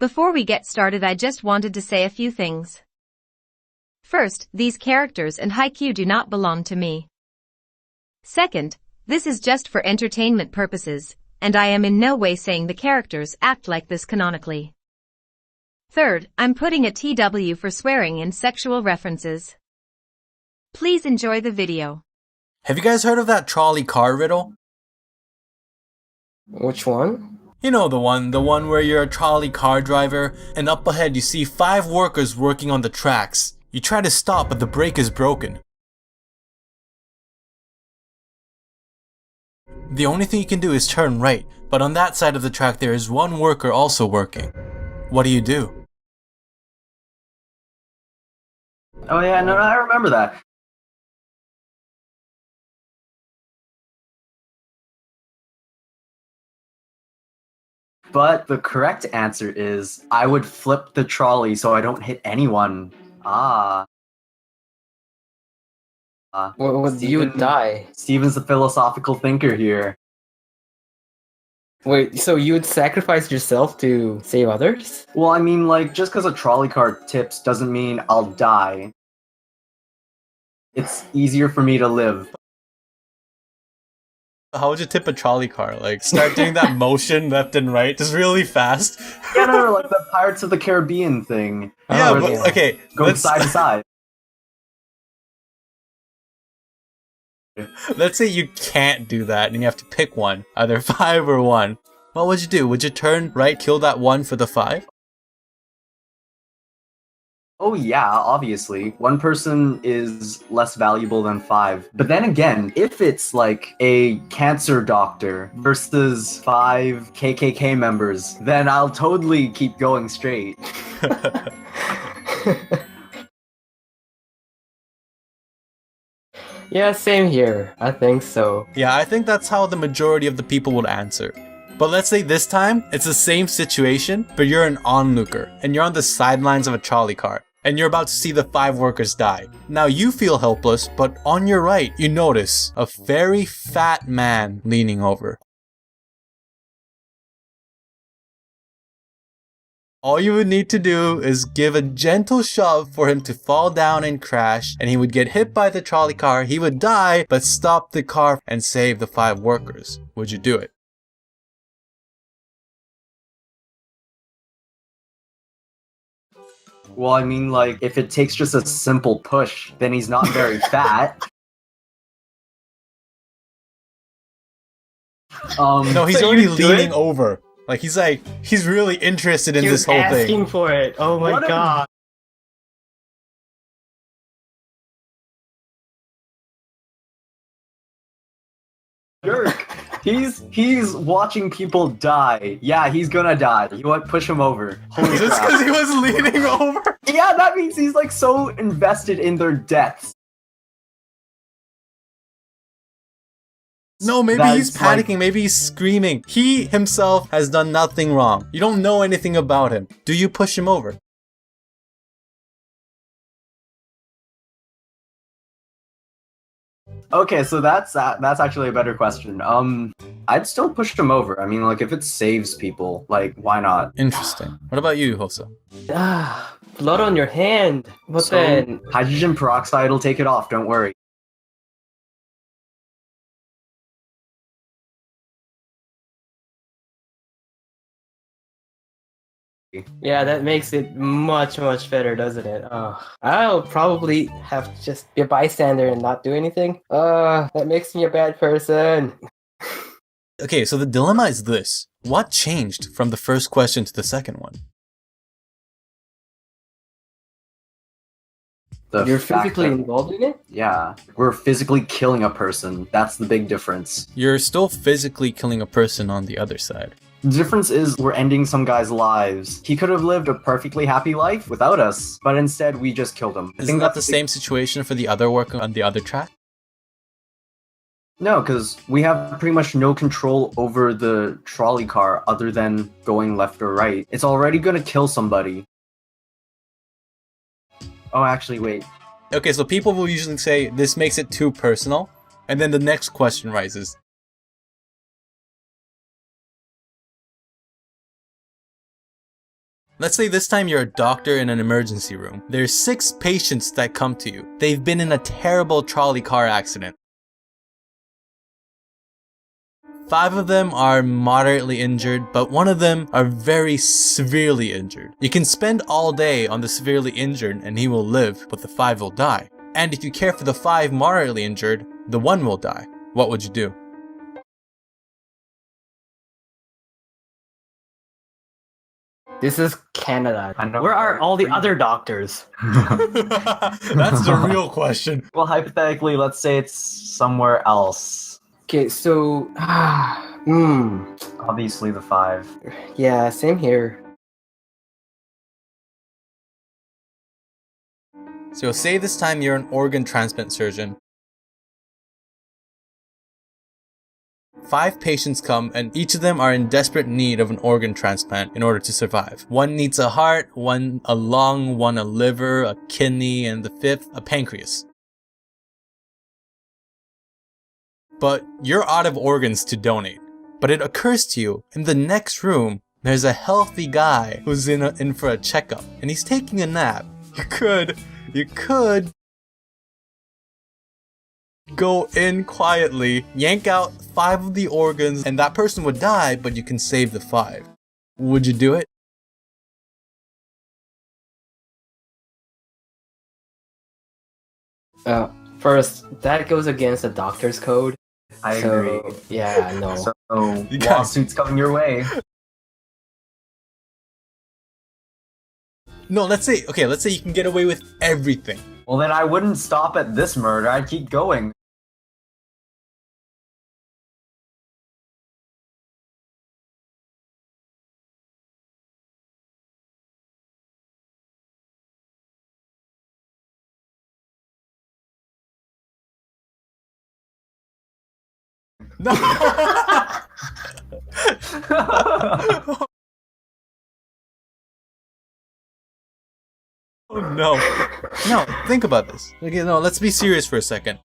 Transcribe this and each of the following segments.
Before we get started, I just wanted to say a few things. First, these characters and Haikyuu do not belong to me. Second, this is just for entertainment purposes, and I am in no way saying the characters act like this canonically. Third, I'm putting a TW for swearing and sexual references. Please enjoy the video. Have you guys heard of that trolley car riddle? Which one? You know the one where you're a trolley car driver, and up ahead you see 5 workers working on the tracks. You try to stop, but the brake is broken. The only thing you can do is turn right, but on that side of the track there is 1 worker also working. What do? Oh yeah, no, I remember that. But the correct answer is, I would flip the trolley so I don't hit anyone. Well, you would die. Steven's the philosophical thinker here. Wait, so you would sacrifice yourself to save others? Well, I mean, like, just because a trolley car tips doesn't mean I'll die. It's easier for me to live. How would you tip a trolley car? Like, start doing that motion left and right, just really fast? Yeah, no, like the Pirates of the Caribbean thing. Yeah, but, okay. Go side to side. Let's say you can't do that and you have to pick one, either 5 or 1. What would you do? Would you turn right, kill that 1 for the 5? Oh yeah, obviously. 1 person is less valuable than 5. But then again, if it's like a cancer doctor versus 5 KKK members, then I'll totally keep going straight. Yeah, same here. I think so. Yeah, I think that's how the majority of the people would answer. But let's say this time, it's the same situation, but you're an onlooker, and you're on the sidelines of a trolley car, and you're about to see the 5 workers die. Now you feel helpless, but on your right, you notice a very fat man leaning over. All you would need to do is give a gentle shove for him to fall down and crash, and he would get hit by the trolley car, he would die, but stop the car and save the 5 workers. Would you do it? Well, I mean, like, if it takes just a simple push, then he's not very fat. No, he's So already you do leaning it? over. Like, he's really interested in this whole asking thing. for it. Oh my What a- god. Jerk. He's watching people die. Yeah, he's gonna die. You want push him over. Holy Just crap. because he was leaning over? Yeah, that means he's like so invested in their deaths. No, maybe That's he's panicking, maybe he's screaming. He himself has done nothing wrong. You don't know anything about him. Do you push him over? Okay, so that's actually a better question. I'd still push him over. I mean, like, if it saves people, like, why not? Interesting. What about you, Hosa? Ah, blood on your hand. But So, then, hydrogen peroxide will take it off, don't worry. yeah, that makes it much better, doesn't it? I'll probably have to just be a bystander and not do anything. That makes me a bad person. Okay, so the dilemma is this. What changed from the first question to the second one? The You're fact physically that- involved in it? Yeah, we're physically killing a person. That's the big difference. You're still physically killing a person on the other side. The difference is we're ending some guy's lives. He could have lived a perfectly happy life without us, but instead we just killed him. Isn't that the that's same situation for the other worker on the other track? No, because we have pretty much no control over the trolley car other than going left or right. It's already gonna kill somebody. Oh, actually, wait. Okay, so people will usually say this makes it too personal, and then the next question rises. Let's say this time you're a doctor in an emergency room. There's 6 patients that come to you. They've been in a terrible trolley car accident. 5 of them are moderately injured, but 1 of them are very severely injured. You can spend all day on the severely injured and he will live, but the 5 will die. And if you care for the 5 moderately injured, the 1 will die. What would you do? This is Canada. I know. Where are all the other doctors? That's the real question. Well, hypothetically, let's say it's somewhere else. Okay, so Obviously the 5. yeah, same here. So say this time you're an organ transplant surgeon. 5 patients come and each of them are in desperate need of an organ transplant in order to survive. 1 needs a heart, 1 a lung, 1 a liver, a kidney, and the 5th a pancreas. But you're out of organs to donate. But it occurs to you, in the next room, there's a healthy guy who's in for a checkup and he's taking a nap. You could go in quietly, yank out 5 of the organs, and that person would die, but you can save the 5. Would you do it? First, that goes against the doctor's code. I agree. Yeah, no. So You got- lawsuits coming your way. No, let's say you can get away with everything. Well, then I wouldn't stop at this murder. I'd keep going. No. Oh no. No, think about this. Okay, no, let's be serious for a second.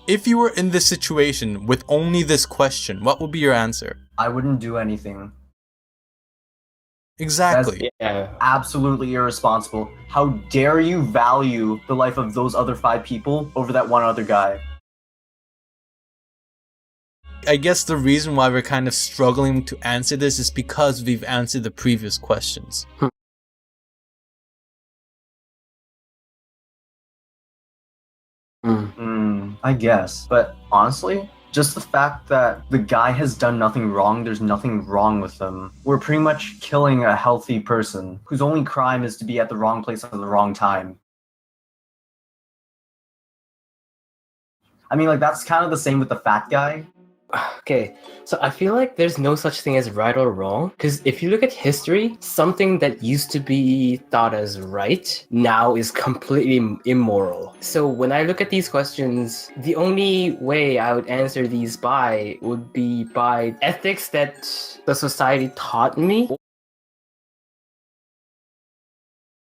If you were in this situation with only this question, what would be your answer? I wouldn't do anything. Exactly. Yeah. Absolutely irresponsible. How dare you value the life of those other 5 people over that 1 other guy? I guess the reason why we're kind of struggling to answer this is because we've answered the previous questions. I guess. But honestly, just the fact that the guy has done nothing wrong, there's nothing wrong with him. We're pretty much killing a healthy person whose only crime is to be at the wrong place at the wrong time. I mean, like, that's kind of the same with the fat guy. Okay, so I feel like there's no such thing as right or wrong, because if you look at history, something that used to be thought as right now is completely immoral. So when I look at these questions, the only way I would answer these by would be by ethics that the society taught me,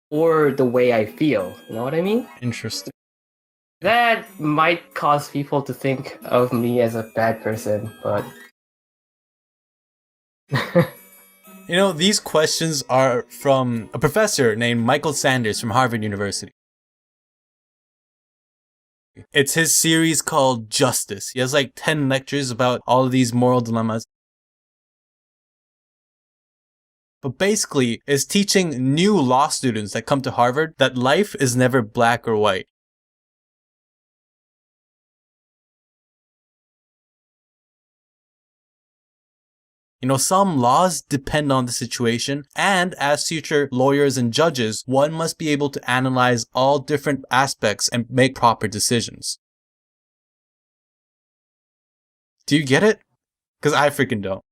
or the way I feel. You know what I mean? Interesting. That might cause people to think of me as a bad person, but... You know, these questions are from a professor named Michael Sanders from Harvard University. It's his series called Justice. He has like 10 lectures about all of these moral dilemmas. But basically, it's teaching new law students that come to Harvard that life is never black or white. You know, some laws depend on the situation, and as future lawyers and judges, one must be able to analyze all different aspects and make proper decisions. Do you get it? Because I freaking don't.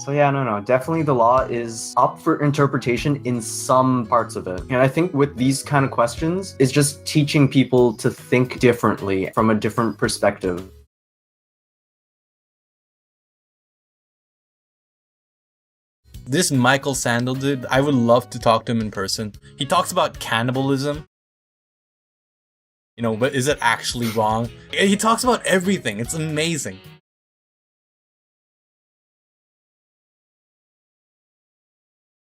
So yeah, no, definitely the law is up for interpretation in some parts of it. And I think with these kind of questions, it's just teaching people to think differently from a different perspective. This Michael Sandel dude, I would love to talk to him in person. He talks about cannibalism. You know, but is it actually wrong? He talks about everything. It's amazing.